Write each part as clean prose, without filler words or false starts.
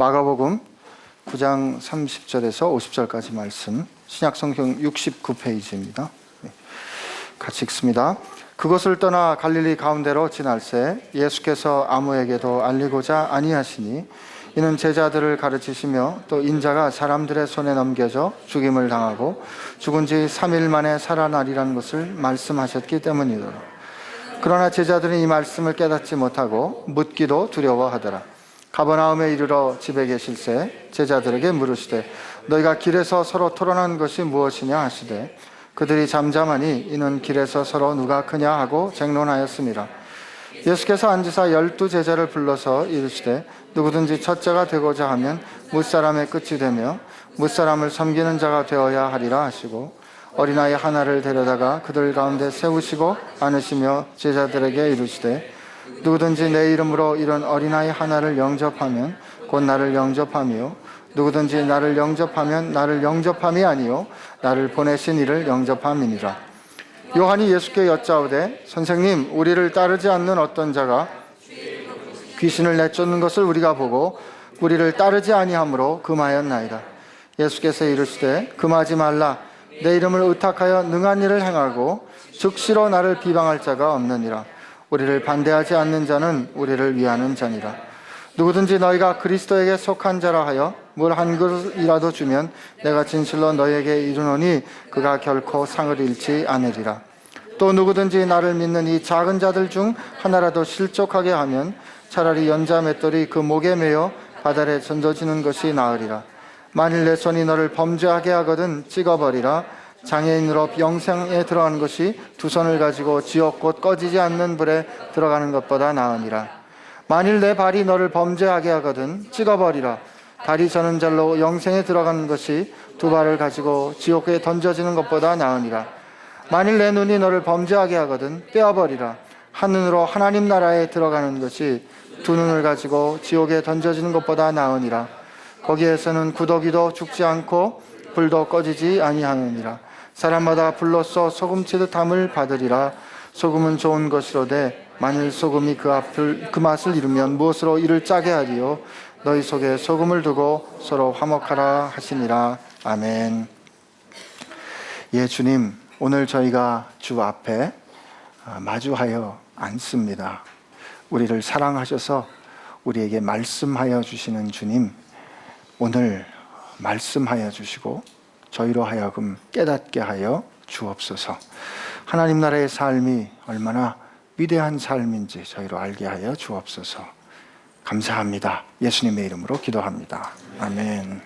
마가복음 9장 30절에서 50절까지 말씀, 신약성경 69페이지입니다. 같이 읽습니다. 그곳을 떠나 갈릴리 가운데로 지날새 예수께서 아무에게도 알리고자 아니하시니 이는 제자들을 가르치시며 또 인자가 사람들의 손에 넘겨져 죽임을 당하고 죽은 지 3일 만에 살아나리라는 것을 말씀하셨기 때문이더라. 그러나 제자들은 이 말씀을 깨닫지 못하고 묻기도 두려워하더라. 가버나움에 이르러 집에 계실새 제자들에게 물으시되 너희가 길에서 서로 토론한 것이 무엇이냐 하시되 그들이 잠잠하니 이는 길에서 서로 누가 크냐 하고 쟁론하였습니다. 예수께서 앉으사 12 제자를 불러서 이르시되 누구든지 첫째가 되고자 하면 무사람의 끝이 되며 무사람을 섬기는 자가 되어야 하리라 하시고 어린아이 하나를 데려다가 그들 가운데 세우시고 안으시며 제자들에게 이르시되 누구든지 내 이름으로 이런 어린아이 하나를 영접하면 곧 나를 영접하며 누구든지 나를 영접하면 나를 영접함이 아니요 나를 보내신 이를 영접함이니라. 요한이 예수께 여짜오되 선생님, 우리를 따르지 않는 어떤 자가 귀신을 내쫓는 것을 우리가 보고 우리를 따르지 아니하므로 금하였나이다. 예수께서 이르시되 금하지 말라. 내 이름을 의탁하여 능한 일을 행하고 즉시로 나를 비방할 자가 없느니라. 우리를 반대하지 않는 자는 우리를 위하는 자니라. 누구든지 너희가 그리스도에게 속한 자라 하여 물 한 그릇이라도 주면 내가 진실로 너희에게 이르노니 그가 결코 상을 잃지 않으리라. 또 누구든지 나를 믿는 이 작은 자들 중 하나라도 실족하게 하면 차라리 연자 맷돌이 그 목에 매어 바다에 던져지는 것이 나으리라. 만일 내 손이 너를 범죄하게 하거든 찍어버리라. 장애인으로 영생에 들어가는 것이 두 손을 가지고 지옥 곧 꺼지지 않는 불에 들어가는 것보다 나으니라. 만일 내 발이 너를 범죄하게 하거든 찍어버리라. 다리 저는 잘로 영생에 들어가는 것이 두 발을 가지고 지옥에 던져지는 것보다 나으니라. 만일 내 눈이 너를 범죄하게 하거든 떼어버리라. 한 눈으로 하나님 나라에 들어가는 것이 두 눈을 가지고 지옥에 던져지는 것보다 나으니라. 거기에서는 구더기도 죽지 않고 불도 꺼지지 아니하느니라. 사람마다 불로써 소금치듯 함을 받으리라. 소금은 좋은 것이로되 만일 소금이 그 맛을 잃으면 무엇으로 이를 짜게 하리요. 너희 속에 소금을 두고 서로 화목하라 하시니라. 아멘. 예, 주님, 오늘 저희가 주 앞에 마주하여 앉습니다. 우리를 사랑하셔서 우리에게 말씀하여 주시는 주님, 오늘 말씀하여 주시고 저희로 하여금 깨닫게 하여 주옵소서. 하나님 나라의 삶이 얼마나 위대한 삶인지 저희로 알게 하여 주옵소서. 감사합니다. 예수님의 이름으로 기도합니다. 아멘.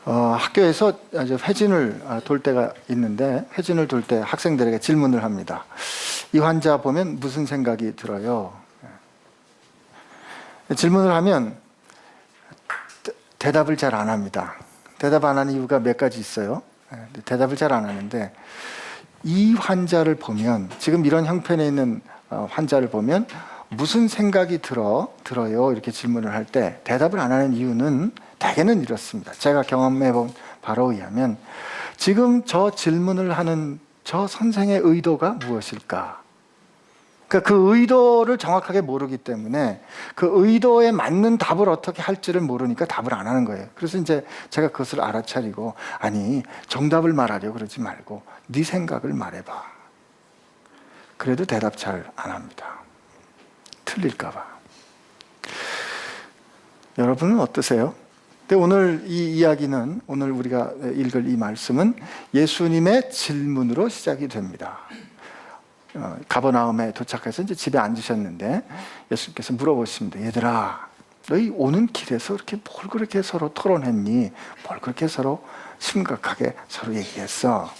학교에서 회진을 돌 때가 있는데 회진을 돌 때 학생들에게 질문을 합니다. 이 환자 보면 무슨 생각이 들어요? 질문을 하면 대답을 잘 안 합니다. 대답 안 하는 이유가 몇 가지 있어요. 대답을 잘 안 하는데 이 환자를 보면, 지금 이런 형편에 있는 환자를 보면 무슨 생각이 들어요? 이렇게 질문을 할 때 대답을 안 하는 이유는 대개는 이렇습니다. 제가 경험해 본 바로 의하면 지금 저 질문을 하는 저 선생의 의도가 무엇일까? 그러니까 그 의도를 정확하게 모르기 때문에 그 의도에 맞는 답을 어떻게 할지를 모르니까 답을 안 하는 거예요. 그래서 이제 제가 그것을 알아차리고, 아니 정답을 말하려고 그러지 말고 네 생각을 말해봐. 그래도 대답 잘 안 합니다. 틀릴까 봐. 여러분은 어떠세요? 근데 오늘 이 이야기는, 오늘 우리가 읽을 이 말씀은 예수님의 질문으로 시작이 됩니다. 가버나움에 도착해서 이제 집에 앉으셨는데 예수님께서 물어보십니다. 얘들아, 너희 오는 길에서 이렇게 뭘 그렇게 서로 토론했니? 뭘 그렇게 서로 심각하게 서로 얘기했어?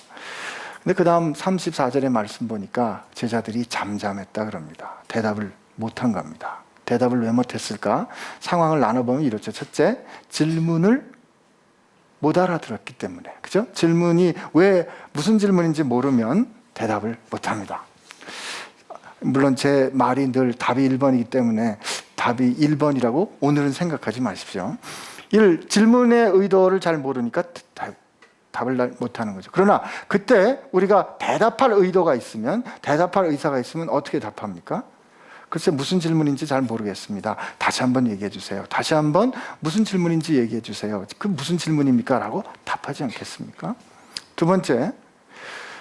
근데 그 다음 34절의 말씀 보니까 제자들이 잠잠했다 그럽니다. 대답을 못한 겁니다. 대답을 왜 못했을까? 상황을 나눠보면 이렇죠. 첫째, 질문을 못 알아들었기 때문에. 그죠? 질문이 왜 무슨 질문인지 모르면 대답을 못합니다. 물론 제 말이 늘 답이 1번이기 때문에 답이 1번이라고 오늘은 생각하지 마십시오. 질문의 의도를 잘 모르니까 답을 못하는 거죠. 그러나 그때 우리가 대답할 의도가 있으면, 대답할 의사가 있으면 어떻게 답합니까? 글쎄 무슨 질문인지 잘 모르겠습니다. 다시 한번 얘기해 주세요. 다시 한번 무슨 질문인지 얘기해 주세요. 그 무슨 질문입니까? 라고 답하지 않겠습니까? 두 번째,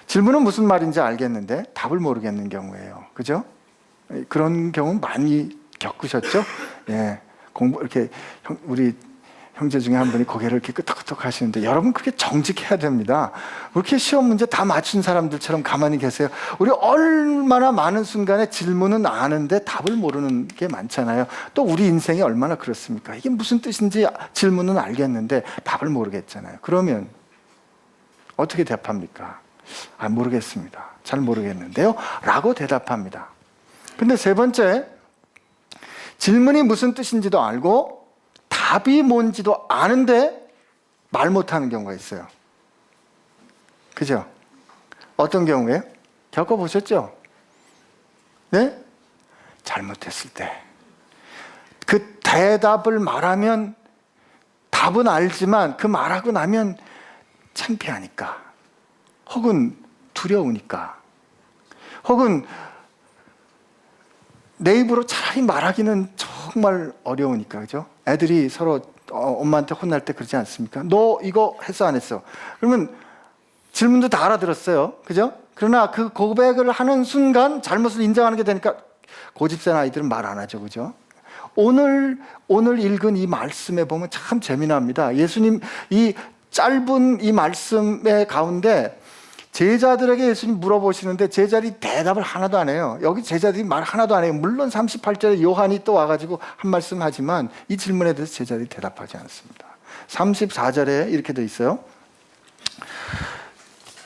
질문은 무슨 말인지 알겠는데 답을 모르겠는 경우예요. 그죠? 그런 경우 많이 겪으셨죠? 예. 이렇게 우리 형제 중에 한 분이 고개를 이렇게 끄덕끄덕 하시는데, 여러분 그렇게 정직해야 됩니다. 그렇게 시험 문제 다 맞춘 사람들처럼 가만히 계세요. 우리 얼마나 많은 순간에 질문은 아는데 답을 모르는 게 많잖아요. 또 우리 인생이 얼마나 그렇습니까? 이게 무슨 뜻인지 질문은 알겠는데 답을 모르겠잖아요. 그러면 어떻게 대답합니까? 모르겠습니다. 잘 모르겠는데요. 라고 대답합니다. 근데 세 번째, 질문이 무슨 뜻인지도 알고 답이 뭔지도 아는데 말 못하는 경우가 있어요. 그죠? 어떤 경우에? 겪어보셨죠? 네? 잘못했을 때. 그 대답을 말하면 답은 알지만 그 말하고 나면 창피하니까, 혹은 두려우니까, 혹은 내 입으로 차라리 말하기는 정말 어려우니까. 그죠? 애들이 서로 엄마한테 혼날 때 그러지 않습니까? 너 이거 했어 안 했어? 그러면 질문도 다 알아들었어요. 그죠? 그러나 그 고백을 하는 순간 잘못을 인정하는 게 되니까 고집센 아이들은 말 안 하죠. 그죠? 오늘 읽은 이 말씀에 보면 참 재미납니다. 예수님 이 짧은 이 말씀의 가운데 제자들에게 예수님 물어보시는데 제자들이 대답을 하나도 안 해요. 여기 제자들이 말 하나도 안 해요. 물론 38절에 요한이 또 와가지고 한 말씀 하지만 이 질문에 대해서 제자들이 대답하지 않습니다. 34절에 이렇게 돼 있어요.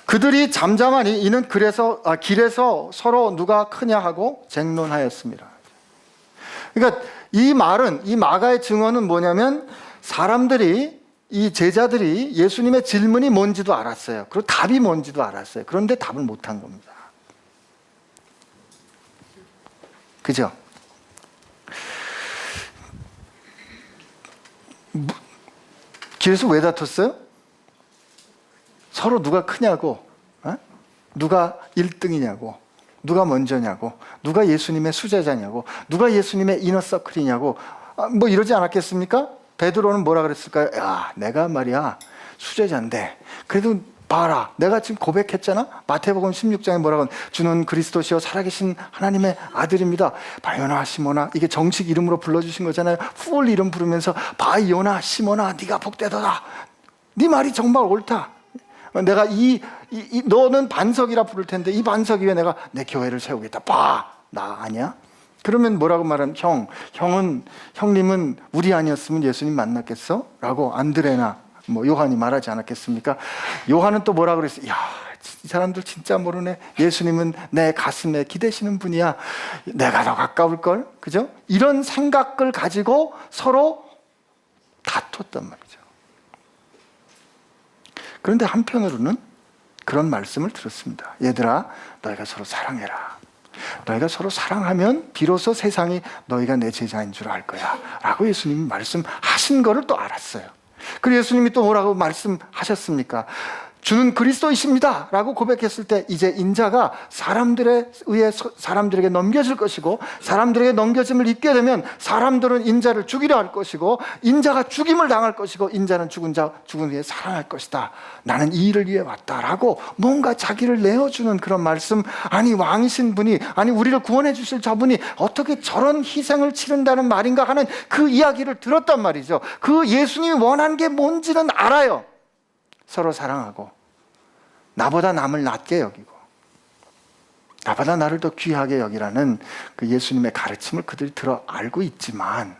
그들이 잠잠하니 이는 길에서 서로 누가 크냐 하고 쟁론하였습니다. 그러니까 이 말은, 이 마가의 증언은 뭐냐면, 이 제자들이 예수님의 질문이 뭔지도 알았어요. 그리고 답이 뭔지도 알았어요. 그런데 답을 못한 겁니다. 그죠? 길에서 왜 다퉜어요? 서로 누가 크냐고, 누가 1등이냐고, 누가 먼저냐고, 누가 예수님의 수제자냐고, 누가 예수님의 이너서클이냐고, 뭐 이러지 않았겠습니까? 베드로는 뭐라 그랬을까요? 야, 내가 말이야 수제자인데 그래도 봐라, 내가 지금 고백했잖아. 마태복음 16장에 뭐라고 하면, 주는 그리스도시요 살아계신 하나님의 아들입니다. 바요나 시모나, 이게 정식 이름으로 불러주신 거잖아요. 풀 이름 부르면서 바요나 시모나 네가 복되더라. 네 말이 정말 옳다. 내가 너는 반석이라 부를 텐데 이 반석 위에 내가 내 교회를 세우겠다. 봐, 나 아니야? 그러면 뭐라고 말하면, 형님은 우리 아니었으면 예수님 만났겠어? 라고 안드레나 요한이 말하지 않았겠습니까? 요한은 또 뭐라 그랬어요? 야, 이 사람들 진짜 모르네. 예수님은 내 가슴에 기대시는 분이야. 내가 더 가까울걸? 그죠? 이런 생각을 가지고 서로 다퉜단 말이죠. 그런데 한편으로는 그런 말씀을 들었습니다. 얘들아, 너희가 서로 사랑해라. 너희가 서로 사랑하면 비로소 세상이 너희가 내 제자인 줄 알 거야 라고 예수님이 말씀하신 거를 또 알았어요. 그리고 예수님이 또 뭐라고 말씀하셨습니까? 주는 그리스도이십니다 라고 고백했을 때 이제 인자가 사람들에 의해 사람들에게 넘겨질 것이고, 사람들에게 넘겨짐을 입게 되면 사람들은 인자를 죽이려 할 것이고, 인자가 죽임을 당할 것이고, 인자는 죽은 후에 살아날 것이다. 나는 이 일을 위해 왔다라고 뭔가 자기를 내어주는 그런 말씀. 아니, 왕이신 분이, 아니 우리를 구원해 주실 저분이 어떻게 저런 희생을 치른다는 말인가 하는 그 이야기를 들었단 말이죠. 그 예수님이 원한 게 뭔지는 알아요. 서로 사랑하고 나보다 남을 낮게 여기고 나보다 나를 더 귀하게 여기라는 그 예수님의 가르침을 그들이 들어 알고 있지만,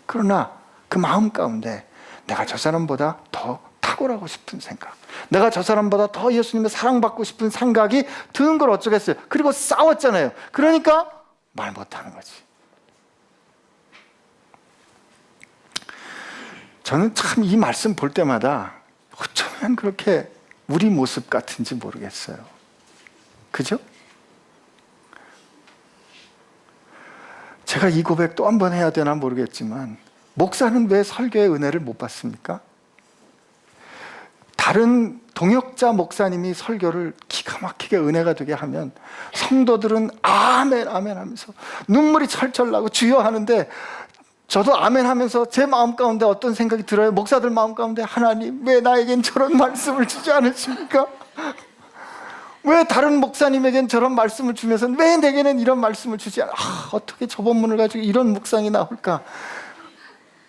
그러나 그 마음 가운데 내가 저 사람보다 더 탁월하고 싶은 생각, 내가 저 사람보다 더 예수님의 사랑받고 싶은 생각이 드는 걸 어쩌겠어요. 그리고 싸웠잖아요. 그러니까 말 못하는 거지. 저는 참 이 말씀 볼 때마다 어쩌면 그렇게 우리 모습 같은지 모르겠어요. 그죠? 제가 이 고백 또 한 번 해야 되나 모르겠지만, 목사는 왜 설교의 은혜를 못 받습니까? 다른 동역자 목사님이 설교를 기가 기가 막히게 은혜가 되게 하면 성도들은 아멘 아멘 하면서 눈물이 철철 나고 주여 하는데, 저도 아멘 하면서 제 마음 가운데 어떤 생각이 들어요? 목사들 마음 가운데, 하나님 왜 나에겐 저런 말씀을 주지 않으십니까? 왜 다른 목사님에겐 저런 말씀을 주면서 왜 내게는 이런 말씀을 주지 않아? 어떻게 저 본문을 가지고 이런 묵상이 나올까?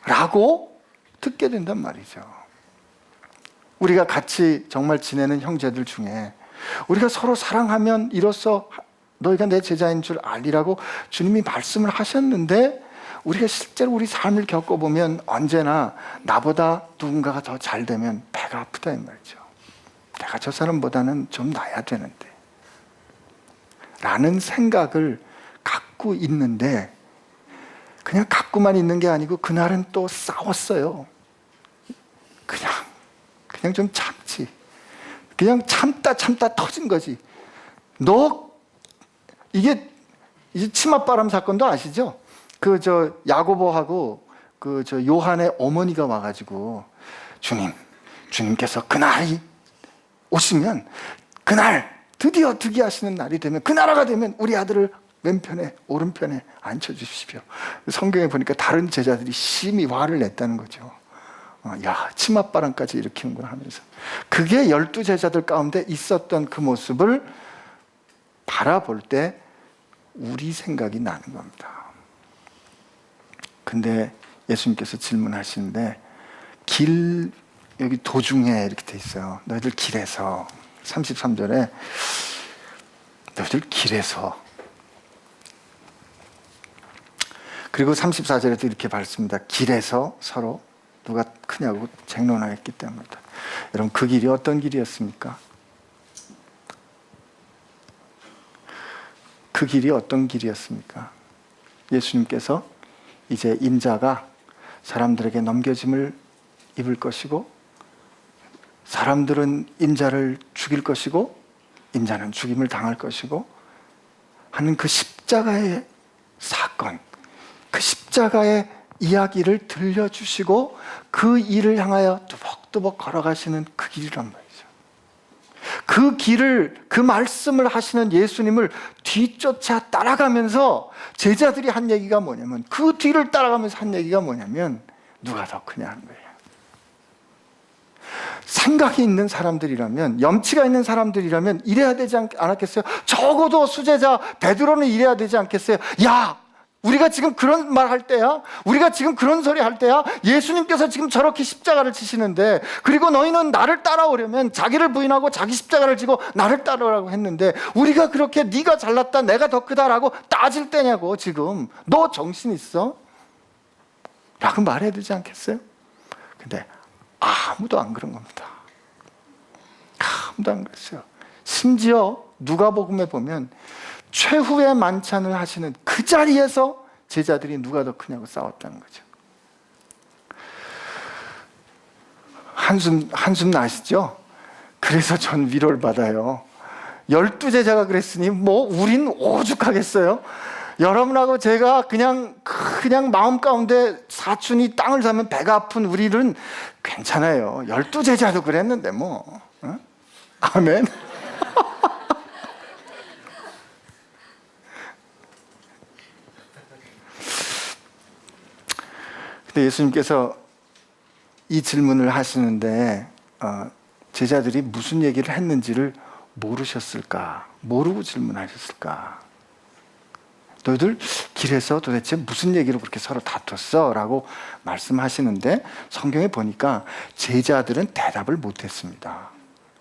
라고 듣게 된단 말이죠. 우리가 같이 정말 지내는 형제들 중에 우리가 서로 사랑하면 이로써 너희가 내 제자인 줄 알리라고 주님이 말씀을 하셨는데, 우리가 실제로 우리 삶을 겪어보면 언제나 나보다 누군가가 더 잘 되면 배가 아프다 이 말이죠. 내가 저 사람보다는 좀 나아야 되는데 라는 생각을 갖고 있는데, 그냥 갖고만 있는 게 아니고 그날은 또 싸웠어요. 그냥 좀 참지. 그냥 참다 터진 거지. 이게 치맛바람 사건도 아시죠? 야고보하고 요한의 어머니가 와가지고, 주님께서 그날이 오시면, 그날 드디어 득이하시는 날이 되면, 그 나라가 되면 우리 아들을 왼편에 오른편에 앉혀주십시오. 성경에 보니까 다른 제자들이 심히 화를 냈다는 거죠. 야, 치맛바람까지 일으키는구나 하면서. 그게 12제자들 가운데 있었던 그 모습을 바라볼 때 우리 생각이 나는 겁니다. 근데 예수님께서 질문하시는데, 여기 도중에 이렇게 돼 있어요. 너희들 길에서, 33절에 너희들 길에서, 그리고 34절에도 이렇게 밝습니다. 길에서 서로 누가 크냐고 쟁론하였기 때문이다. 여러분, 그 길이 어떤 길이었습니까? 그 길이 어떤 길이었습니까? 예수님께서 이제 인자가 사람들에게 넘겨짐을 입을 것이고, 사람들은 인자를 죽일 것이고, 인자는 죽임을 당할 것이고 하는 그 십자가의 사건, 그 십자가의 이야기를 들려주시고 그 일을 향하여 뚜벅뚜벅 걸어가시는 그 길이란 말이죠. 그 길을, 그 말씀을 하시는 예수님을 뒤쫓아 따라가면서 제자들이 한 얘기가 뭐냐면, 그 뒤를 따라가면서 한 얘기가 뭐냐면, 누가 더 크냐 하는 거예요. 생각이 있는 사람들이라면, 염치가 있는 사람들이라면 이래야 되지 않았겠어요? 적어도 수제자 베드로는 이래야 되지 않겠어요? 야, 우리가 지금 그런 말 할 때야? 우리가 지금 그런 소리 할 때야? 예수님께서 지금 저렇게 십자가를 치시는데, 그리고 너희는 나를 따라오려면 자기를 부인하고 자기 십자가를 지고 나를 따라오라고 했는데, 우리가 그렇게 네가 잘났다 내가 더 크다라고 따질 때냐고. 지금 너 정신 있어? 라고 말해야 되지 않겠어요? 근데 아무도 안 그런 겁니다. 아무도 안 그랬어요. 심지어 누가복음에 보면 최후의 만찬을 하시는 그 자리에서 제자들이 누가 더 크냐고 싸웠다는 거죠. 한숨 나시죠? 그래서 전 위로를 받아요. 12제자가 그랬으니 뭐 우린 오죽하겠어요? 여러분하고 제가 그냥 마음 가운데 사춘이 땅을 사면 배가 아픈 우리는 괜찮아요. 12제자도 그랬는데 뭐. 어? 아멘. 근데 예수님께서 이 질문을 하시는데 제자들이 무슨 얘기를 했는지를 모르셨을까? 모르고 질문하셨을까? 너희들 길에서 도대체 무슨 얘기로 그렇게 서로 다퉜어? 라고 말씀하시는데, 성경에 보니까 제자들은 대답을 못했습니다.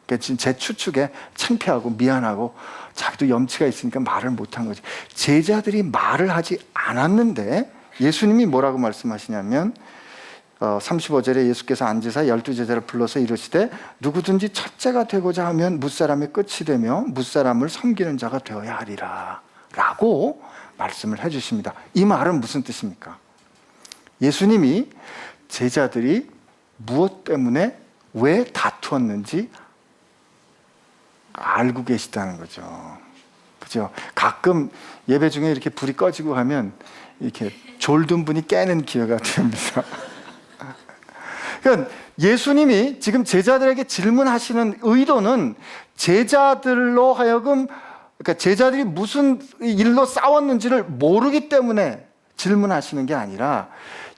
그러니까 제 추측에 창피하고 미안하고 자기도 염치가 있으니까 말을 못한 거지. 제자들이 말을 하지 않았는데 예수님이 뭐라고 말씀하시냐면 35절에 예수께서 앉으사 12제자를 불러서 이르시되 누구든지 첫째가 되고자 하면 뭇사람의 끝이 되며 뭇사람을 섬기는 자가 되어야 하리라 라고 말씀을 해주십니다. 이 말은 무슨 뜻입니까? 예수님이 제자들이 무엇 때문에 왜 다투었는지 알고 계시다는 거죠. 그죠? 가끔 예배 중에 이렇게 불이 꺼지고 하면 이렇게 졸든 분이 깨는 기회가 됩니다. 그러니까 예수님이 지금 제자들에게 질문하시는 의도는 제자들로 하여금, 그러니까 제자들이 무슨 일로 싸웠는지를 모르기 때문에 질문하시는 게 아니라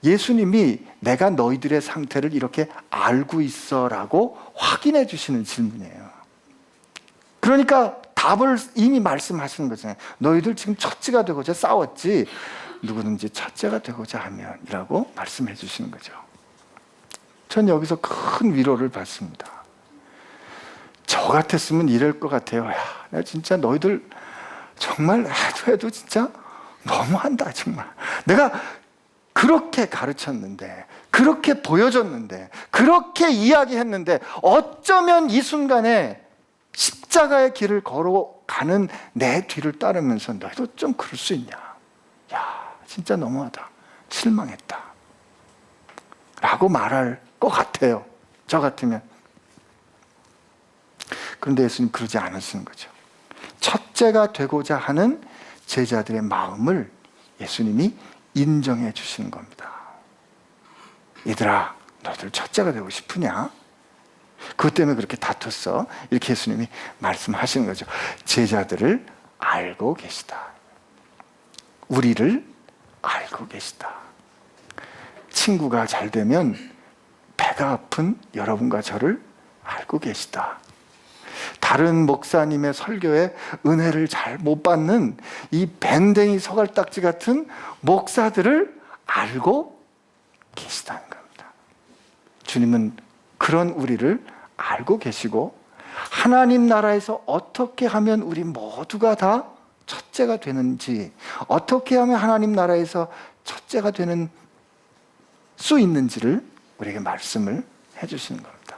예수님이 내가 너희들의 상태를 이렇게 알고 있어라고 확인해 주시는 질문이에요. 그러니까 답을 이미 말씀하시는 거잖아요. 너희들 지금 첫째가 되고자 싸웠지 누구든지 첫째가 되고자 하면이라고 말씀해 주시는 거죠. 전 여기서 큰 위로를 받습니다. 저 같았으면 이럴 것 같아요. 야, 나 진짜 너희들 정말 해도 진짜 너무한다 정말. 내가 그렇게 가르쳤는데, 그렇게 보여줬는데, 그렇게 이야기했는데 어쩌면 이 순간에 십자가의 길을 걸어가는 내 뒤를 따르면서 너희도 좀 그럴 수 있냐. 야, 진짜 너무하다. 실망했다. 라고 말할 것 같아요. 저 같으면. 그런데 예수님 그러지 않으시는 거죠. 첫째가 되고자 하는 제자들의 마음을 예수님이 인정해 주시는 겁니다. 얘들아, 너희들 첫째가 되고 싶으냐? 그것 때문에 그렇게 다퉜어. 이렇게 예수님이 말씀하시는 거죠. 제자들을 알고 계시다. 우리를 알고 계시다. 친구가 잘 되면 배가 아픈 여러분과 저를 알고 계시다. 다른 목사님의 설교에 은혜를 잘 못 받는 이 밴댕이 서갈딱지 같은 목사들을 알고 계시다는 겁니다. 주님은 그런 우리를 알고 계시고 하나님 나라에서 어떻게 하면 우리 모두가 다 첫째가 되는지, 어떻게 하면 하나님 나라에서 첫째가 되는 수 있는지를 우리에게 말씀을 해주시는 겁니다.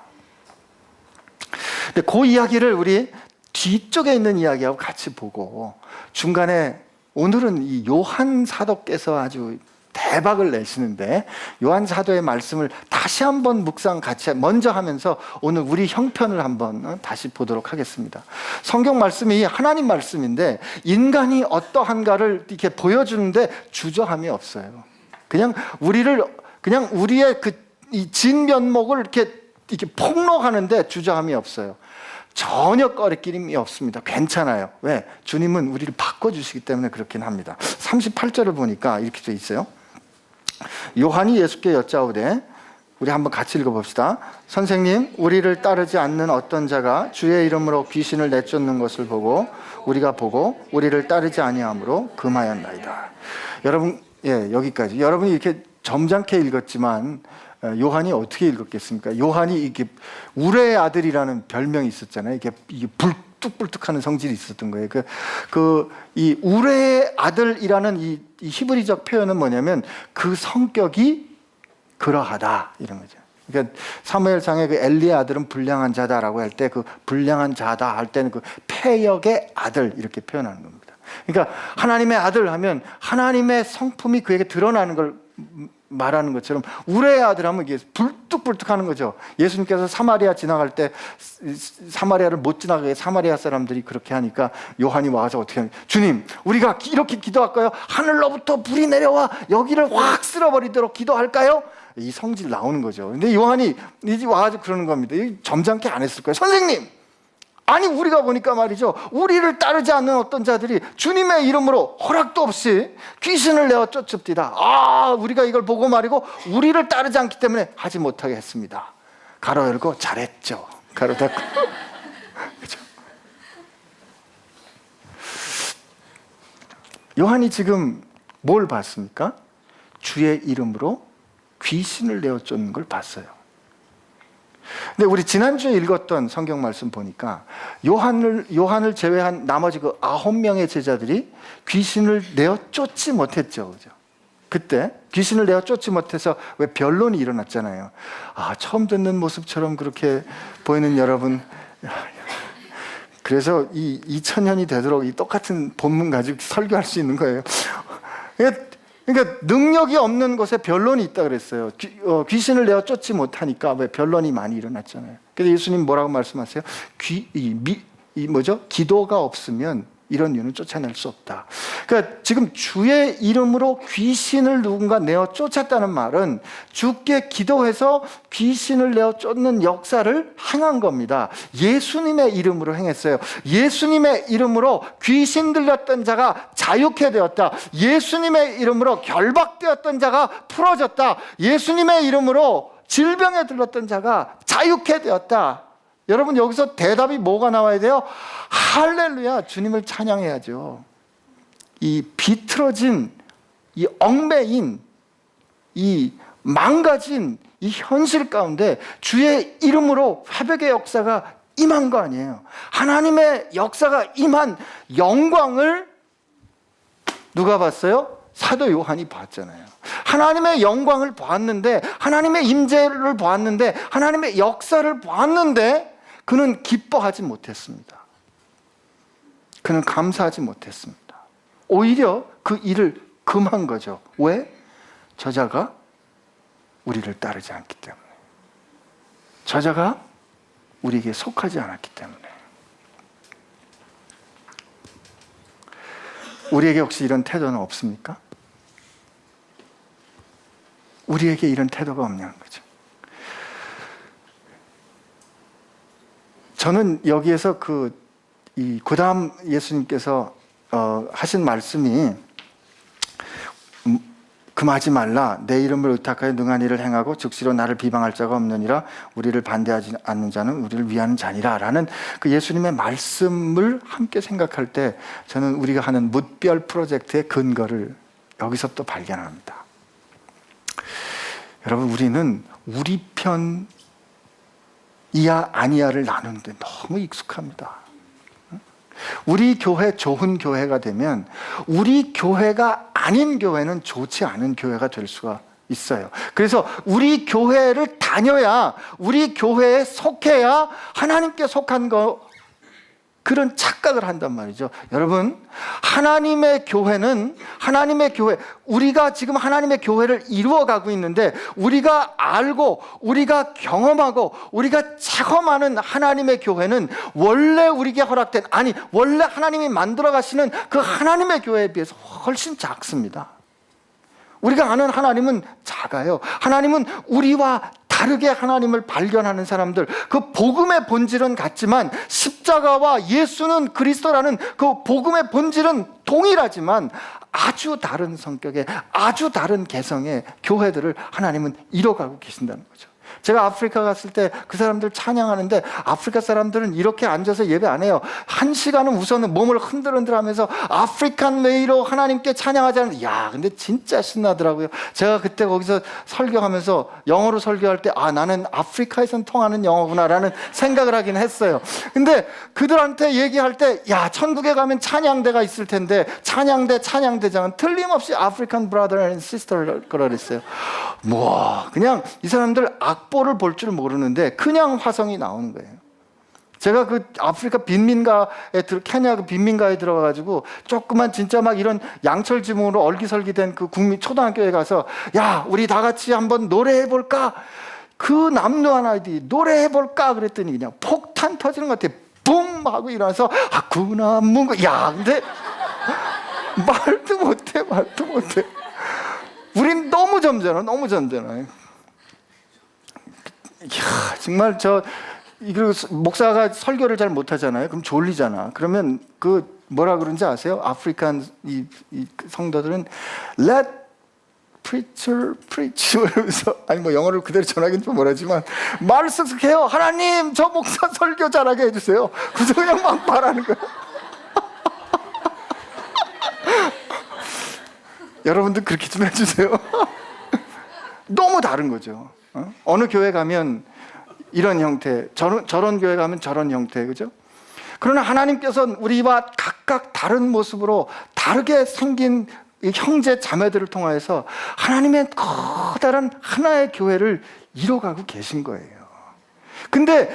근데 그 이야기를 우리 뒤쪽에 있는 이야기하고 같이 보고 중간에 오늘은 이 요한 사도께서 아주 대박을 내시는데 요한 사도의 말씀을 다시 한번 묵상 같이 먼저 하면서 오늘 우리 형편을 한번 다시 보도록 하겠습니다. 성경 말씀이 하나님 말씀인데 인간이 어떠한가를 이렇게 보여주는데 주저함이 없어요. 그냥 우리의 이 진면목을 이렇게 폭로하는데 주저함이 없어요. 전혀 꺼리낌이 없습니다. 괜찮아요. 왜? 주님은 우리를 바꿔주시기 때문에 그렇긴 합니다. 38절을 보니까 이렇게 돼 있어요. 요한이 예수께 여짜오되, 우리 한번 같이 읽어봅시다. 선생님, 우리를 따르지 않는 어떤 자가 주의 이름으로 귀신을 내쫓는 것을 보고 우리가 보고 우리를 따르지 아니함으로 금하였나이다. 여러분, 여기까지. 여러분이 이렇게 점잖게 읽었지만 요한이 어떻게 읽었겠습니까? 요한이 이렇게 우레의 아들이라는 별명이 있었잖아요. 이게 불뚝불뚝하는 성질이 있었던 거예요. 이 우레의 아들이라는 이 히브리적 표현은 뭐냐면 그 성격이 그러하다 이런 거죠. 그러니까 사무엘상의 그 엘리의 아들은 불량한 자다라고 할 때 그 불량한 자다 할 때는 그 폐역의 아들 이렇게 표현하는 겁니다. 그러니까 하나님의 아들 하면 하나님의 성품이 그에게 드러나는 걸 말하는 것처럼 우레의 아들 하면 이게 불뚝불뚝하는 거죠. 예수님께서 사마리아 지나갈 때 사마리아를 못 지나가게 사마리아 사람들이 그렇게 하니까 요한이 와서 어떻게 하냐, 주님 우리가 이렇게 기도할까요? 하늘로부터 불이 내려와 여기를 확 쓸어버리도록 기도할까요? 이 성질 나오는 거죠. 근데 요한이 이제 와서 그러는 겁니다. 점잖게 안 했을 거예요. 선생님, 아니 우리가 보니까 말이죠, 우리를 따르지 않는 어떤 자들이 주님의 이름으로 허락도 없이 귀신을 내어 쫓읍디다. 우리가 이걸 보고 말이고 우리를 따르지 않기 때문에 하지 못하게 했습니다. 가로 열고 잘했죠. 가로 닫고. 그렇죠? 요한이 지금 뭘 봤습니까? 주의 이름으로 귀신을 내어 쫓는 걸 봤어요. 근데 우리 지난주에 읽었던 성경 말씀 보니까 요한을 제외한 나머지 그 9명의 제자들이 귀신을 내어 쫓지 못했죠. 그죠? 그때 귀신을 내어 쫓지 못해서 왜 변론이 일어났잖아요. 처음 듣는 모습처럼 그렇게 보이는 여러분, 그래서 이 2000년이 되도록 이 똑같은 본문 가지고 설교할 수 있는 거예요. 그러니까 능력이 없는 곳에 변론이 있다 그랬어요. 귀신을 내어 쫓지 못하니까 왜 변론이 많이 일어났잖아요. 그래서 예수님 뭐라고 말씀하세요? 기도가 없으면 이런 유는 쫓아낼 수 없다. 그러니까 지금 주의 이름으로 귀신을 누군가 내어 쫓았다는 말은 주께 기도해서 귀신을 내어 쫓는 역사를 행한 겁니다. 예수님의 이름으로 행했어요. 예수님의 이름으로 귀신 들렸던 자가 자유케 되었다. 예수님의 이름으로 결박되었던 자가 풀어졌다. 예수님의 이름으로 질병에 들렀던 자가 자유케 되었다. 여러분, 여기서 대답이 뭐가 나와야 돼요? 할렐루야, 주님을 찬양해야죠. 이 비틀어진, 이 얽매인, 이 망가진 이 현실 가운데 주의 이름으로 회복의 역사가 임한 거 아니에요. 하나님의 역사가 임한 영광을 누가 봤어요? 사도 요한이 봤잖아요. 하나님의 영광을 보았는데, 하나님의 임재를 보았는데, 하나님의 역사를 보았는데 그는 기뻐하지 못했습니다. 그는 감사하지 못했습니다. 오히려 그 일을 금한 거죠. 왜? 저자가 우리를 따르지 않기 때문에, 저자가 우리에게 속하지 않았기 때문에. 우리에게 혹시 이런 태도는 없습니까? 우리에게 이런 태도가 없냐는 거죠. 저는 여기에서 그다음 예수님께서 하신 말씀이 금하지 말라. 내 이름을 의탁하여 능한 일을 행하고 즉시로 나를 비방할 자가 없느니라. 우리를 반대하지 않는 자는 우리를 위하는 자니라 라는 그 예수님의 말씀을 함께 생각할 때 저는 우리가 하는 뭇별 프로젝트의 근거를 여기서 또 발견합니다. 여러분, 우리는 우리 편이야 아니야를 나누는데 너무 익숙합니다. 우리 교회 좋은 교회가 되면 우리 교회가 아닌 교회는 좋지 않은 교회가 될 수가 있어요. 그래서 우리 교회를 다녀야, 우리 교회에 속해야 하나님께 속한 거, 그런 착각을 한단 말이죠. 여러분, 하나님의 교회는 하나님의 교회, 우리가 지금 하나님의 교회를 이루어가고 있는데, 우리가 알고 우리가 경험하고 우리가 체험하는 하나님의 교회는 원래 우리에게 허락된, 아니 원래 하나님이 만들어 가시는 그 하나님의 교회에 비해서 훨씬 작습니다. 우리가 아는 하나님은 작아요. 하나님은 우리와 다르게 하나님을 발견하는 사람들, 그 복음의 본질은 같지만 십자가와 예수는 그리스도라는 그 복음의 본질은 동일하지만 아주 다른 성격의, 아주 다른 개성의 교회들을 하나님은 이뤄가고 계신다는 거죠. 제가 아프리카 갔을 때 그 사람들 찬양하는데, 아프리카 사람들은 이렇게 앉아서 예배 안 해요. 1시간은 우선은 몸을 흔들흔들 하면서 아프리칸 웨이로 하나님께 찬양하자는, 야, 근데 진짜 신나더라고요. 제가 그때 거기서 설교하면서 영어로 설교할 때, 아, 나는 아프리카에선 통하는 영어구나라는 생각을 하긴 했어요. 근데 그들한테 얘기할 때, 야, 천국에 가면 찬양대가 있을 텐데, 찬양대장은 틀림없이 아프리칸 브라더 앤 시스터를 그랬어요. 뭐 그냥 이 사람들 악보를 볼 줄 모르는데 그냥 화성이 나오는 거예요. 제가 그 아프리카 빈민가에 케냐 그 빈민가에 들어가가지고 조그만 진짜 막 이런 양철 지붕으로 얼기설기된 그 국민 초등학교에 가서, 야, 우리 다 같이 한번 노래해 볼까? 그 남녀한 아이들이 노래해 볼까? 그랬더니 그냥 폭탄 터지는 것 같아. 붕 하고 일어나서 아구나 문구. 야, 근데 말도 못해. 우린 너무 점잖아. 이야, 정말 그리고 목사가 설교를 잘 못하잖아요. 그럼 졸리잖아. 그러면 뭐라 그런지 아세요? 아프리칸 이 성도들은 let preacher preach 그러면서, 아니 뭐 영어를 그대로 전하기는 좀 뭐라지만 말을 쓱쓱 해요. 하나님, 저 목사 설교 잘하게 해주세요. 그래서 그냥 막 말하는 거야. 여러분들 그렇게 좀 해주세요. 너무 다른 거죠. 어느 교회 가면 이런 형태, 저런 교회 가면 저런 형태, 그죠? 그러나 하나님께서는 우리와 각각 다른 모습으로 다르게 생긴 형제 자매들을 통하여서 하나님의 커다란 하나의 교회를 이뤄가고 계신 거예요. 근데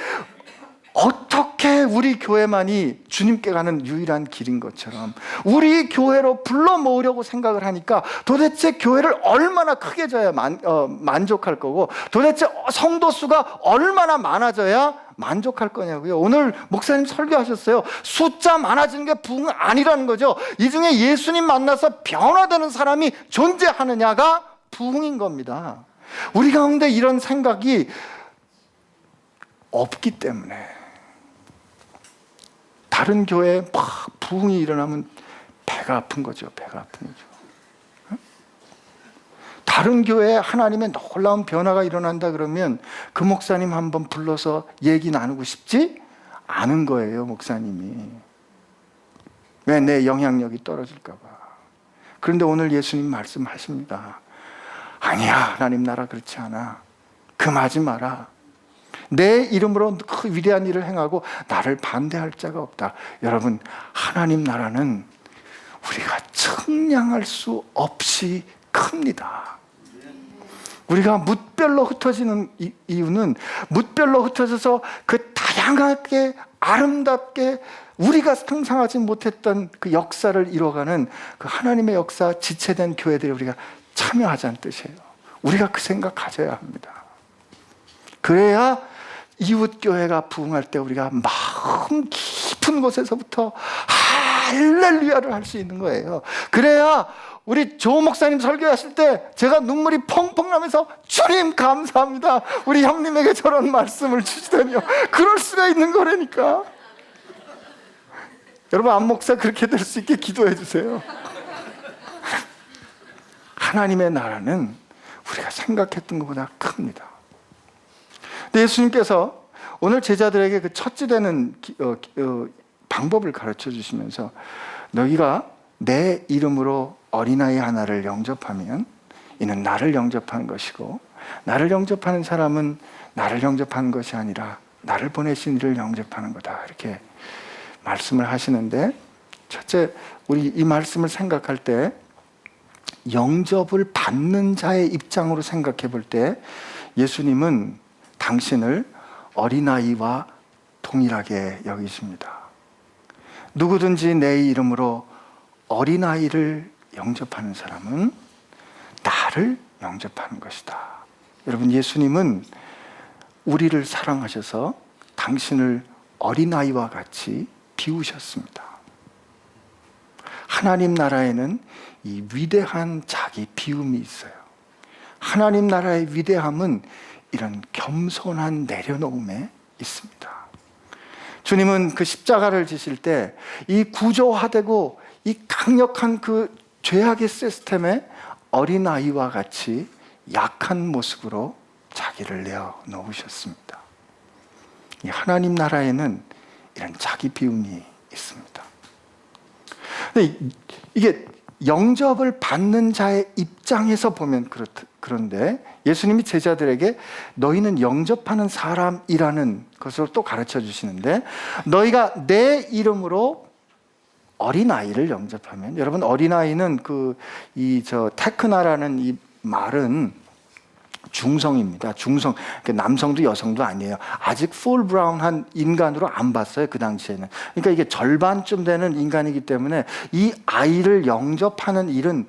어떻게 우리 교회만이 주님께 가는 유일한 길인 것처럼 우리 교회로 불러 모으려고 생각을 하니까 도대체 교회를 얼마나 크게 져야 만족할 거고, 도대체 성도 수가 얼마나 많아져야 만족할 거냐고요. 오늘 목사님 설교하셨어요. 숫자 많아지는 게 부흥 아니라는 거죠. 이 중에 예수님 만나서 변화되는 사람이 존재하느냐가 부흥인 겁니다. 우리 가운데 이런 생각이 없기 때문에 다른 교회에 막 부흥이 일어나면 배가 아픈 거죠. 배가 아픈 거죠. 다른 교회에 하나님의 놀라운 변화가 일어난다 그러면 그 목사님 한번 불러서 얘기 나누고 싶지 않은 거예요. 목사님이. 왜? 내 영향력이 떨어질까 봐. 그런데 오늘 예수님 말씀하십니다. 아니야, 하나님 나라 그렇지 않아. 금하지 마라. 내 이름으로 그 위대한 일을 행하고 나를 반대할 자가 없다. 여러분, 하나님 나라는 우리가 측량할 수 없이 큽니다. 우리가 뭇별로 흩어지는 이유는 뭇별로 흩어져서 그 다양하게 아름답게 우리가 상상하지 못했던 그 역사를 이뤄가는 그 하나님의 역사 지체된 교회들이 우리가 참여하자는 뜻이에요. 우리가 그 생각 가져야 합니다. 그래야 이웃교회가 부흥할 때 우리가 마음 깊은 곳에서부터 할렐루야를 할 수 있는 거예요. 그래야 우리 조 목사님 설교하실 때 제가 눈물이 펑펑 나면서 주님 감사합니다. 우리 형님에게 저런 말씀을 주시다니요. 그럴 수가 있는 거라니까. 여러분, 안 목사 그렇게 될 수 있게 기도해 주세요. 하나님의 나라는 우리가 생각했던 것보다 큽니다. 근데 예수님께서 오늘 제자들에게 그 첫째되는 방법을 가르쳐 주시면서 너희가 내 이름으로 어린아이 하나를 영접하면 이는 나를 영접한 것이고 나를 영접하는 사람은 나를 영접하는 것이 아니라 나를 보내신 이를 영접하는 거다. 이렇게 말씀을 하시는데, 첫째, 우리 이 말씀을 생각할 때 영접을 받는 자의 입장으로 생각해 볼 때 예수님은 당신을 어린아이와 동일하게 여기십니다. 누구든지 내 이름으로 어린아이를 영접하는 사람은 나를 영접하는 것이다. 여러분, 예수님은 우리를 사랑하셔서 당신을 어린아이와 같이 비우셨습니다. 하나님 나라에는 이 위대한 자기 비움이 있어요. 하나님 나라의 위대함은 이런 겸손한 내려놓음에 있습니다. 주님은 그 십자가를 지실 때 이 구조화되고 이 강력한 그 죄악의 시스템에 어린아이와 같이 약한 모습으로 자기를 내어놓으셨습니다. 이 하나님 나라에는 이런 자기 비움이 있습니다. 근데 이게 영접을 받는 자의 입장에서 보면 그런데 예수님이 제자들에게 너희는 영접하는 사람이라는 것을 또 가르쳐 주시는데, 너희가 내 이름으로 어린아이를 영접하면, 여러분, 어린아이는 테크나라는 이 말은 중성입니다. 중성. 남성도 여성도 아니에요. 아직 풀 브라운한 인간으로 안 봤어요, 그 당시에는. 그러니까 이게 절반쯤 되는 인간이기 때문에 이 아이를 영접하는 일은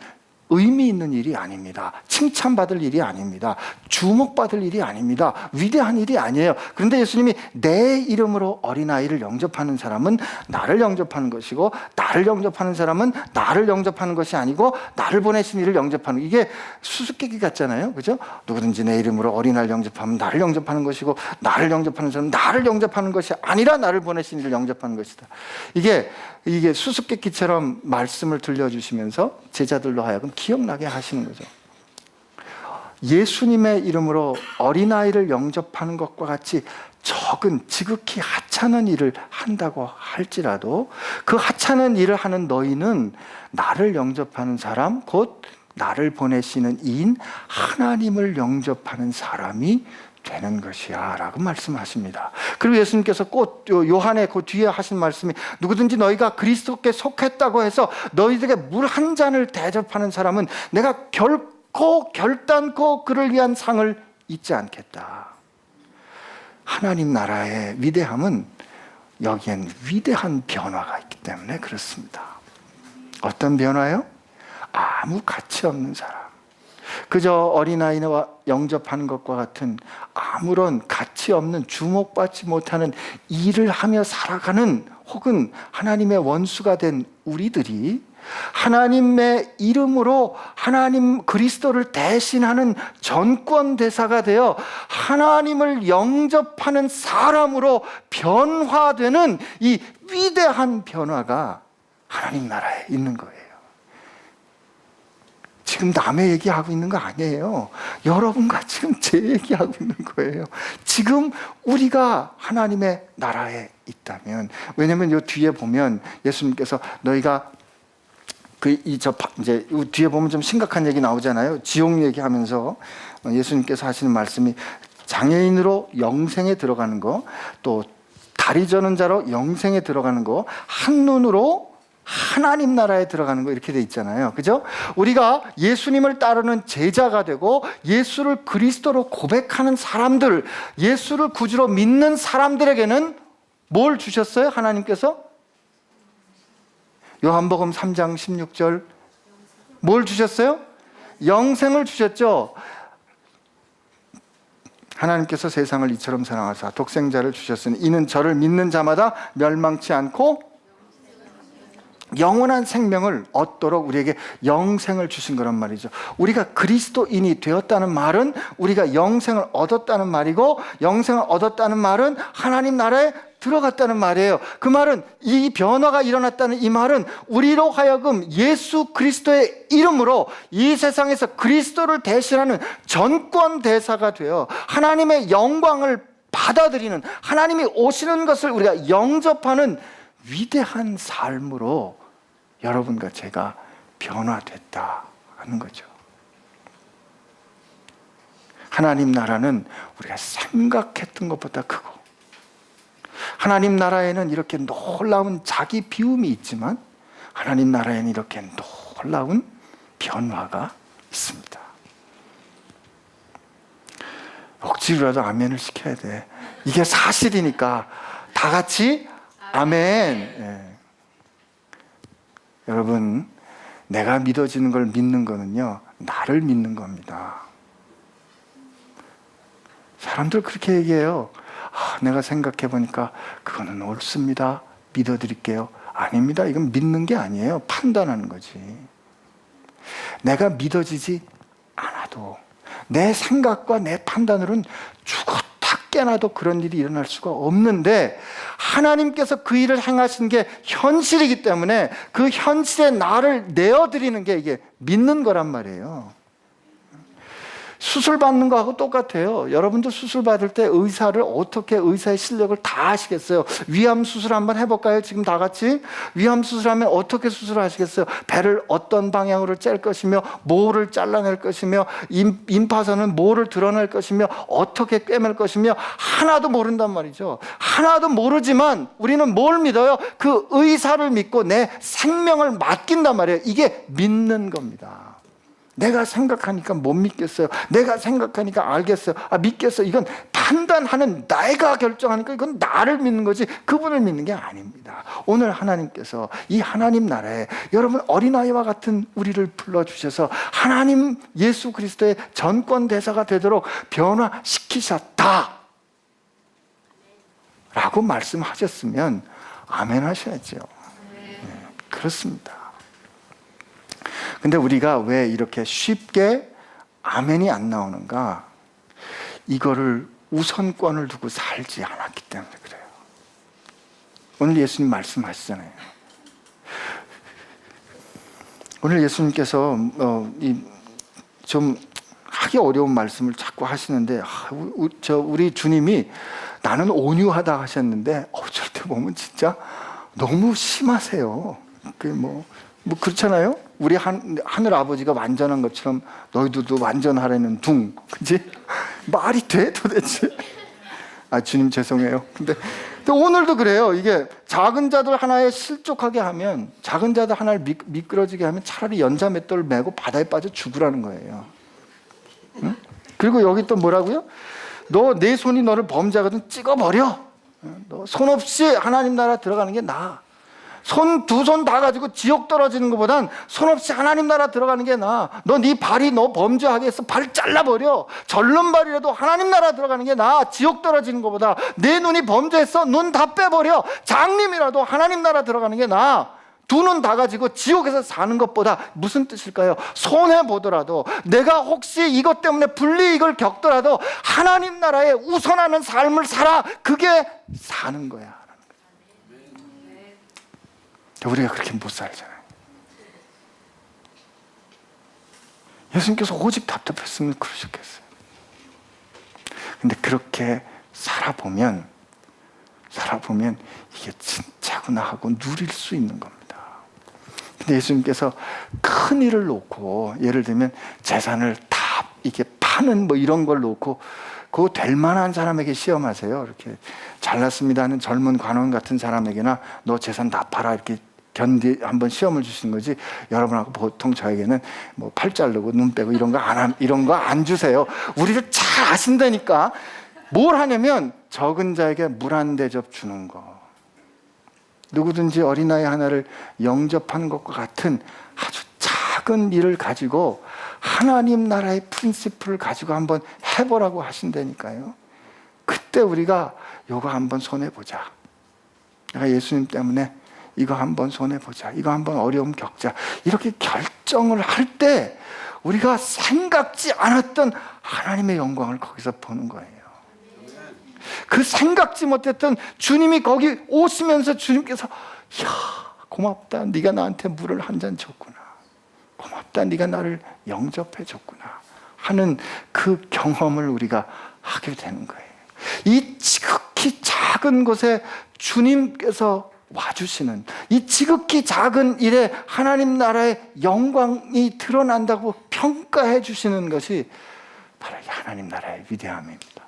의미 있는 일이 아닙니다. 칭찬받을 일이 아닙니다. 주목받을 일이 아닙니다. 위대한 일이 아니에요. 그런데 예수님이 내 이름으로 어린아이를 영접하는 사람은 나를 영접하는 것이고, 나를 영접하는 사람은 나를 영접하는 것이 아니고 나를 보내신 이를 영접하는, 이게 수수께끼 같잖아요. 그죠? 누구든지 내 이름으로 어린아이를 영접하면 나를 영접하는 것이고, 나를 영접하는 사람은 나를 영접하는 것이 아니라 나를 보내신 이를 영접하는 것이다. 이게 수수께끼처럼 말씀을 들려주시면서 제자들로 하여금 기억나게 하시는 거죠. 예수님의 이름으로 어린아이를 영접하는 것과 같이 적은 지극히 하찮은 일을 한다고 할지라도 그 하찮은 일을 하는 너희는 나를 영접하는 사람, 곧 나를 보내시는 이인 하나님을 영접하는 사람이 되는 것이야 라고 말씀하십니다. 그리고 예수님께서 꼭 요한의 그 뒤에 하신 말씀이 누구든지 너희가 그리스도께 속했다고 해서 너희들에게 물 한 잔을 대접하는 사람은 내가 결단코 그를 위한 상을 잊지 않겠다. 하나님 나라의 위대함은 여기엔 위대한 변화가 있기 때문에 그렇습니다. 어떤 변화요? 아무 가치 없는 사람, 그저 어린아이와 영접하는 것과 같은 아무런 가치 가치 없는, 주목받지 못하는 일을 하며 살아가는, 혹은 하나님의 원수가 된 우리들이 하나님의 이름으로 하나님 그리스도를 대신하는 전권 대사가 되어 하나님을 영접하는 사람으로 변화되는 이 위대한 변화가 하나님 나라에 있는 거예요. 지금 남의 얘기하고 있는 거 아니에요. 여러분과 지금 제 얘기하고 있는 거예요. 지금 우리가 하나님의 나라에 있다면, 왜냐하면 이 뒤에 보면 예수님께서 너희가 이제 뒤에 보면 좀 심각한 얘기 나오잖아요. 지옥 얘기하면서 예수님께서 하시는 말씀이 장애인으로 영생에 들어가는 거, 또 다리 저는 자로 영생에 들어가는 거, 한눈으로 하나님 나라에 들어가는 거, 이렇게 돼 있잖아요. 그죠? 우리가 예수님을 따르는 제자가 되고 예수를 그리스도로 고백하는 사람들, 예수를 구주로 믿는 사람들에게는 뭘 주셨어요? 하나님께서? 요한복음 3장 16절 뭘 주셨어요? 영생을 주셨죠. 하나님께서 세상을 이처럼 사랑하사 독생자를 주셨으니 이는 저를 믿는 자마다 멸망치 않고 영원한 생명을 얻도록 우리에게 영생을 주신 거란 말이죠. 우리가 그리스도인이 되었다는 말은 우리가 영생을 얻었다는 말이고, 영생을 얻었다는 말은 하나님 나라에 들어갔다는 말이에요. 그 말은, 이 변화가 일어났다는 이 말은 우리로 하여금 예수 그리스도의 이름으로 이 세상에서 그리스도를 대신하는 전권 대사가 되어 하나님의 영광을 받아들이는, 하나님이 오시는 것을 우리가 영접하는 위대한 삶으로 여러분과 제가 변화됐다 하는 거죠. 하나님 나라는 우리가 생각했던 것보다 크고, 하나님 나라에는 이렇게 놀라운 자기 비움이 있지만 하나님 나라에는 이렇게 놀라운 변화가 있습니다. 억지로라도 아멘을 시켜야 돼. 이게 사실이니까 다 같이 아멘. 예. 여러분, 내가 믿어지는 걸 믿는 거는요, 나를 믿는 겁니다. 사람들 그렇게 얘기해요. 내가 생각해 보니까 그거는 옳습니다. 믿어드릴게요. 아닙니다. 이건 믿는 게 아니에요. 판단하는 거지. 내가 믿어지지 않아도 내 생각과 내 판단으로는 죽었다 깨나도 그런 일이 일어날 수가 없는데, 하나님께서 그 일을 행하신 게 현실이기 때문에 그 현실에 나를 내어드리는 게 이게 믿는 거란 말이에요. 수술 받는 거하고 똑같아요. 여러분도 수술 받을 때 의사를 어떻게, 의사의 실력을 다 아시겠어요? 위암 수술 한번 해볼까요? 지금 다 같이. 위암 수술하면 어떻게 수술하시겠어요? 배를 어떤 방향으로 짤 것이며, 뭐를 잘라낼 것이며, 임파선은 뭐를 드러낼 것이며, 어떻게 꿰맬 것이며, 하나도 모른단 말이죠. 하나도 모르지만 우리는 뭘 믿어요? 그 의사를 믿고 내 생명을 맡긴단 말이에요. 이게 믿는 겁니다. 내가 생각하니까 못 믿겠어요. 내가 생각하니까 알겠어요. 믿겠어요. 이건 판단하는, 내가 결정하니까 이건 나를 믿는 거지 그분을 믿는 게 아닙니다. 오늘 하나님께서 이 하나님 나라에 여러분 어린아이와 같은 우리를 불러주셔서 하나님 예수 그리스도의 전권 대사가 되도록 변화시키셨다 라고 말씀하셨으면 아멘 하셔야죠. 네, 그렇습니다. 근데 우리가 왜 이렇게 쉽게 아멘이 안 나오는가? 이거를 우선권을 두고 살지 않았기 때문에 그래요. 오늘 예수님 말씀하시잖아요. 오늘 예수님께서 좀 하기 어려운 말씀을 자꾸 하시는데, 우리 주님이 나는 온유하다 하셨는데 어쩔 때 보면 진짜 너무 심하세요. 뭐 그렇잖아요. 우리 하늘 아버지가 완전한 것처럼 너희들도 완전하라는 둥, 그치? 말이 돼 도대체? 주님 죄송해요. 근데 오늘도 그래요. 이게 작은 자들 하나에 실족하게 하면, 작은 자들 하나를 미끄러지게 하면 차라리 연자 맷돌을 메고 바다에 빠져 죽으라는 거예요. 응? 그리고 여기 또 뭐라고요? 너 내 손이 너를 범죄하거든 찍어버려. 너 손 없이 하나님 나라 들어가는 게 나아. 손 두 손 다 가지고 지옥 떨어지는 것보단 손 없이 하나님 나라 들어가는 게 나아. 너 네 발이 너 범죄하게 해서 발 잘라버려. 절른 발이라도 하나님 나라 들어가는 게 나아. 지옥 떨어지는 것보다. 내 눈이 범죄했어. 눈 다 빼버려. 장님이라도 하나님 나라 들어가는 게 나아. 두 눈 다 가지고 지옥에서 사는 것보다. 무슨 뜻일까요? 손해보더라도, 내가 혹시 이것 때문에 불이익을 겪더라도 하나님 나라에 우선하는 삶을 살아. 그게 사는 거야. 우리가 그렇게 못 살잖아요. 예수님께서 오직 답답했으면 그러셨겠어요. 근데 그렇게 살아보면 이게 진짜구나 하고 누릴 수 있는 겁니다. 근데 예수님께서 큰 일을 놓고, 예를 들면 재산을 다 이게 파는 뭐 이런 걸 놓고, 그거 될 만한 사람에게 시험하세요. 이렇게 잘났습니다 하는 젊은 관원 같은 사람에게나 너 재산 다 팔아 이렇게 한번 시험을 주시는 거지. 여러분하고 보통 저에게는 뭐 팔 자르고 눈 빼고 이런 거 안 주세요. 우리를 잘 아신다니까. 뭘 하냐면 적은 자에게 물 한 대접 주는 거. 누구든지 어린아이 하나를 영접하는 것과 같은 아주 작은 일을 가지고 하나님 나라의 프린시플을 가지고 한번 해보라고 하신다니까요. 그때 우리가 이거 한번 손해보자. 내가 예수님 때문에 이거 한번 손해보자. 이거 한번 어려움 겪자. 이렇게 결정을 할 때 우리가 생각지 않았던 하나님의 영광을 거기서 보는 거예요. 그 생각지 못했던 주님이 거기 오시면서 주님께서 야, 고맙다. 네가 나한테 물을 한 잔 줬구나. 고맙다. 네가 나를 영접해 줬구나 하는 그 경험을 우리가 하게 되는 거예요. 이 지극히 작은 곳에 주님께서 와주시는, 이 지극히 작은 일에 하나님 나라의 영광이 드러난다고 평가해 주시는 것이 바로 하나님 나라의 위대함입니다.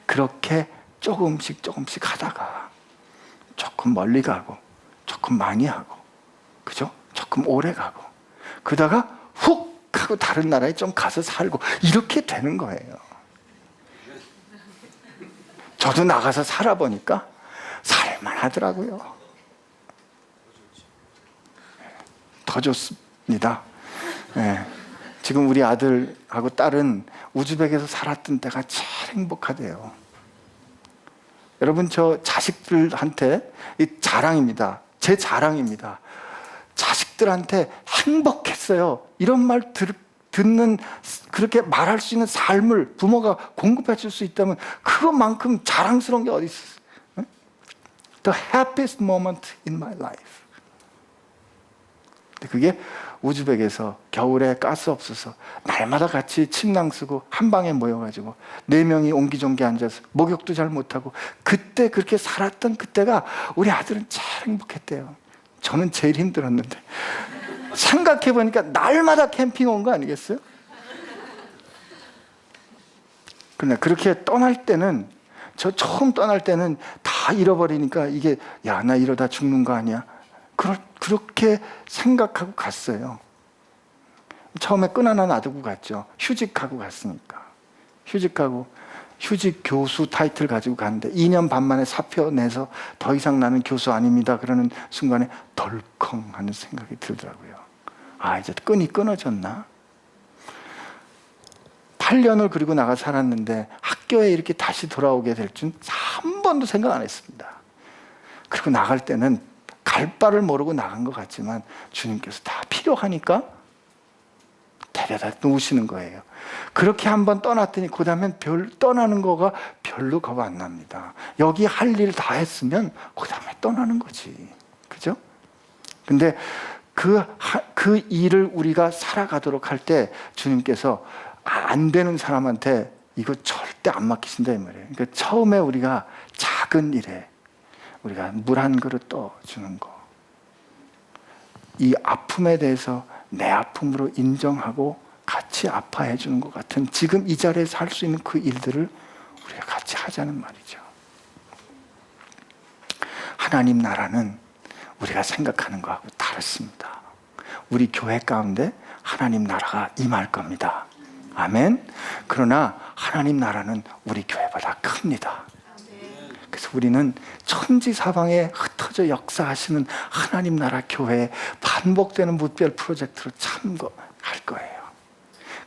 그렇게 조금씩 하다가 조금 멀리 가고 조금 많이 하고, 그죠? 조금 오래 가고, 그러다가 훅 하고 다른 나라에 좀 가서 살고, 이렇게 되는 거예요. 저도 나가서 살아보니까 살만하더라고요. 더 좋습니다. 네. 지금 우리 아들하고 딸은 우즈벡에서 살았던 때가 제일 행복하대요. 여러분, 저 자식들한테 이 자랑입니다. 제 자랑입니다. 자식들한테 행복했어요. 이런 말 듣는, 그렇게 말할 수 있는 삶을 부모가 공급해 줄 수 있다면 그것만큼 자랑스러운 게 어디 있어요? The happiest moment in my life. 그게 우즈벡에서 겨울에 가스 없어서 날마다 같이 침낭 쓰고 한 방에 모여가지고 4명이 옹기종기 앉아서 목욕도 잘 못하고, 그때 그렇게 살았던 그때가 우리 아들은 제일 행복했대요. 저는 제일 힘들었는데 생각해보니까 날마다 캠핑 온 거 아니겠어요? 그러나 그렇게 떠날 때는, 저 처음 떠날 때는 다 잃어버리니까 이게 야, 나 이러다 죽는 거 아니야? 그렇게 생각하고 갔어요. 처음에 끈 하나 놔두고 갔죠. 휴직하고 갔으니까. 휴직 교수 타이틀 가지고 갔는데 2년 반 만에 사표 내서 더 이상 나는 교수 아닙니다. 그러는 순간에 덜컹 하는 생각이 들더라고요. 아, 이제 끈이 끊어졌나? 8년을 그리고 나가 살았는데 학교에 이렇게 다시 돌아오게 될 줄 한 번도 생각 안 했습니다. 그리고 나갈 때는 갈 바를 모르고 나간 것 같지만 주님께서 다 필요하니까 데려다 놓으시는 거예요. 그렇게 한번 떠났더니 그 다음엔 떠나는 거가 별로 겁 안 납니다. 여기 할 일 다 했으면 그 다음에 떠나는 거지. 그죠? 근데 그 일을 우리가 살아가도록 할 때 주님께서 안 되는 사람한테 이거 절대 안 맡기신다 이 말이에요. 그러니까 처음에 우리가 작은 일에 우리가 물 한 그릇 떠주는 거, 이 아픔에 대해서 내 아픔으로 인정하고 같이 아파해 주는 것 같은, 지금 이 자리에서 할 수 있는 그 일들을 우리가 같이 하자는 말이죠. 하나님 나라는 우리가 생각하는 것하고 다릅니다. 우리 교회 가운데 하나님 나라가 임할 겁니다. 아멘. 그러나 하나님 나라는 우리 교회보다 큽니다. 그래서 우리는 천지 사방에 흩어져 터져 역사하시는 하나님 나라 교회에 반복되는 무별 프로젝트로 참고할 거예요.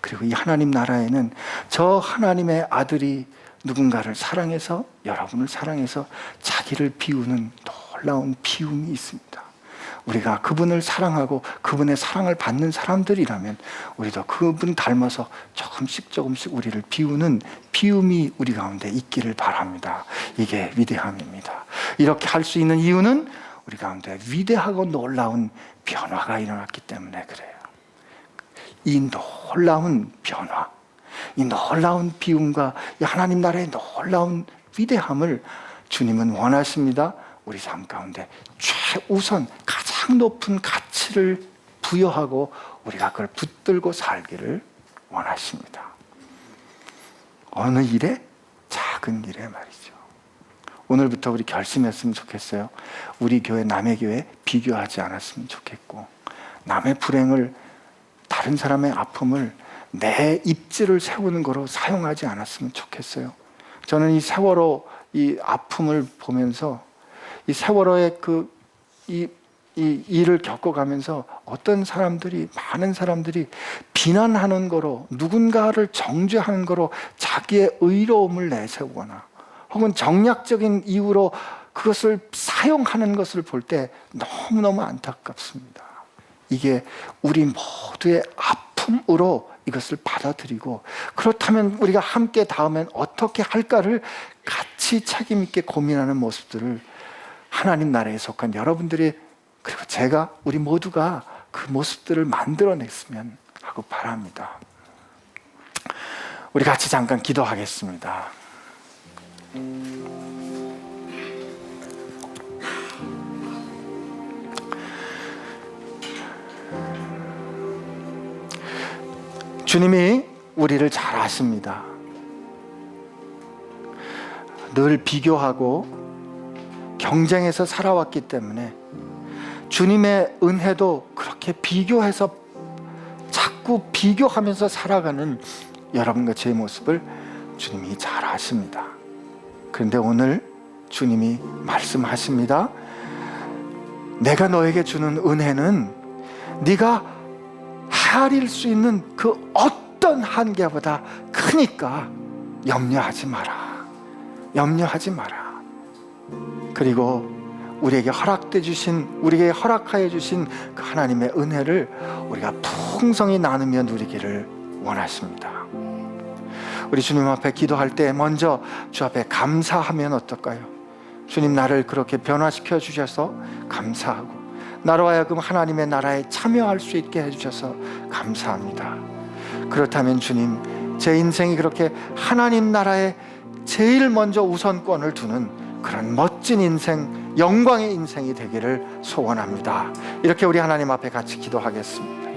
그리고 이 하나님 나라에는 저 하나님의 아들이 누군가를 사랑해서, 여러분을 사랑해서 자기를 비우는 놀라운 비움이 있습니다. 우리가 그분을 사랑하고 그분의 사랑을 받는 사람들이라면 우리도 그분 닮아서 조금씩 우리를 비우는 비움이 우리 가운데 있기를 바랍니다. 이게 위대함입니다. 이렇게 할 수 있는 이유는 우리 가운데 위대하고 놀라운 변화가 일어났기 때문에 그래요. 이 놀라운 변화, 이 놀라운 비움과 이 하나님 나라의 놀라운 위대함을 주님은 원하십니다. 우리 삶 가운데 최우선 가장 높은 가치를 부여하고 우리가 그걸 붙들고 살기를 원하십니다. 어느 일에? 작은 일에 말이죠. 오늘부터 우리 결심했으면 좋겠어요. 우리 교회, 남의 교회 비교하지 않았으면 좋겠고, 남의 불행을, 다른 사람의 아픔을 내 입지를 세우는 거로 사용하지 않았으면 좋겠어요. 저는 이 세월호 이 아픔을 보면서 이 세월호의 이 일을 겪어가면서 어떤 사람들이, 많은 사람들이 비난하는 거로, 누군가를 정죄하는 거로 자기의 의로움을 내세우거나 혹은 정략적인 이유로 그것을 사용하는 것을 볼 때 너무너무 안타깝습니다. 이게 우리 모두의 아픔으로 이것을 받아들이고, 그렇다면 우리가 함께 다음엔 어떻게 할까를 같이 책임 있게 고민하는 모습들을 하나님 나라에 속한 여러분들이, 그리고 제가, 우리 모두가 그 모습들을 만들어냈으면 하고 바랍니다. 우리 같이 잠깐 기도하겠습니다. 주님이 우리를 잘 아십니다. 늘 비교하고 경쟁해서 살아왔기 때문에 주님의 은혜도 그렇게 비교해서, 자꾸 비교하면서 살아가는 여러분과 제 모습을 주님이 잘 아십니다. 그런데 오늘 주님이 말씀하십니다. 내가 너에게 주는 은혜는 네가 헤아릴 수 있는 그 어떤 한계보다 크니까 염려하지 마라. 염려하지 마라. 그리고 우리에게 우리에게 허락하여 주신 그 하나님의 은혜를 우리가 풍성히 나누며 누리기를 원하십니다. 우리 주님 앞에 기도할 때 먼저 주 앞에 감사하면 어떨까요? 주님, 나를 그렇게 변화시켜 주셔서 감사하고, 나로 하여금 하나님의 나라에 참여할 수 있게 해주셔서 감사합니다. 그렇다면 주님, 제 인생이 그렇게 하나님 나라에 제일 먼저 우선권을 두는 그런 멋진 인생, 영광의 인생이 되기를 소원합니다. 이렇게 우리 하나님 앞에 같이 기도하겠습니다.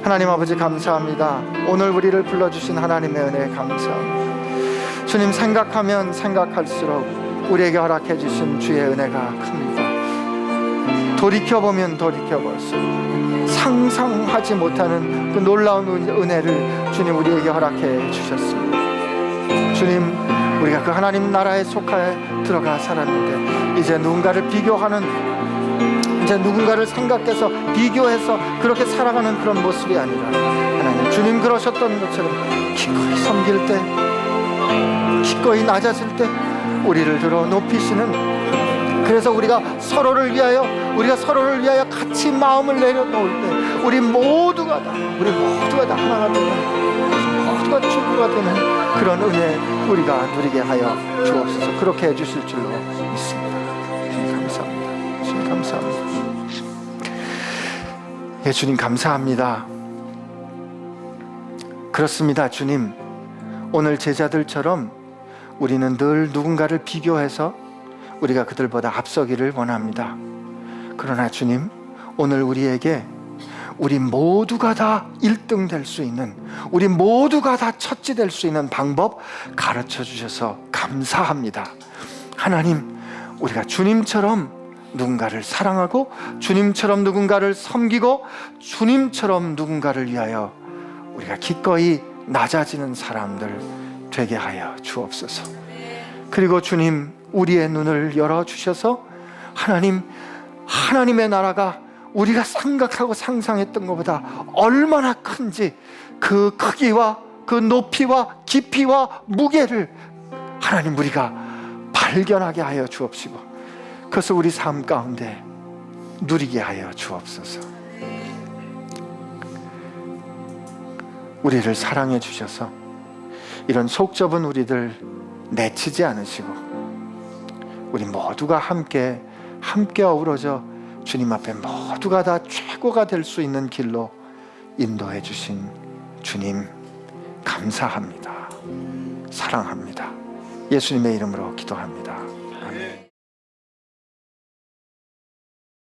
하나님 아버지, 감사합니다. 오늘 우리를 불러주신 하나님의 은혜에 감사합니다. 주님, 생각하면 생각할수록 우리에게 허락해 주신 주의 은혜가 큽니다. 돌이켜보면 돌이켜볼수록 상상하지 못하는 그 놀라운 은혜를 주님 우리에게 허락해 주셨습니다. 주님, 우리가 그 하나님 나라에 속하여 들어가 살았는데 이제 누군가를 비교하는, 이제 누군가를 생각해서 비교해서 그렇게 살아가는 그런 모습이 아니라, 하나님, 주님 그러셨던 것처럼 기꺼이 섬길 때, 기꺼이 낮아질 때 우리를 들어 높이시는, 그래서 우리가 서로를 위하여 같이 마음을 내려놓을 때 우리 모두가 다 하나가 되는, 모두가 축구가 되는 그런 은혜 우리가 누리게 하여 주옵소서. 그렇게 해주실 줄로 믿습니다. 주님 감사합니다. 주님 감사합니다. 예, 주님 감사합니다. 그렇습니다. 주님, 오늘 제자들처럼 우리는 늘 누군가를 비교해서 우리가 그들보다 앞서기를 원합니다. 그러나 주님, 오늘 우리에게 우리 모두가 다 1등 될 수 있는, 우리 모두가 다 첫째 될 수 있는 방법 가르쳐 주셔서 감사합니다. 하나님, 우리가 주님처럼 누군가를 사랑하고, 주님처럼 누군가를 섬기고, 주님처럼 누군가를 위하여 우리가 기꺼이 낮아지는 사람들 되게 하여 주옵소서. 그리고 주님, 우리의 눈을 열어주셔서 하나님의 나라가 우리가 생각하고 상상했던 것보다 얼마나 큰지 그 크기와 그 높이와 깊이와 무게를 하나님 우리가 발견하게 하여 주옵시고, 그것을 우리 삶 가운데 누리게 하여 주옵소서. 우리를 사랑해 주셔서 이런 속 좁은 우리들 내치지 않으시고, 우리 모두가 함께 어우러져 주님 앞에 모두가 다 최고가 될 수 있는 길로 인도해 주신 주님 감사합니다. 사랑합니다. 예수님의 이름으로 기도합니다.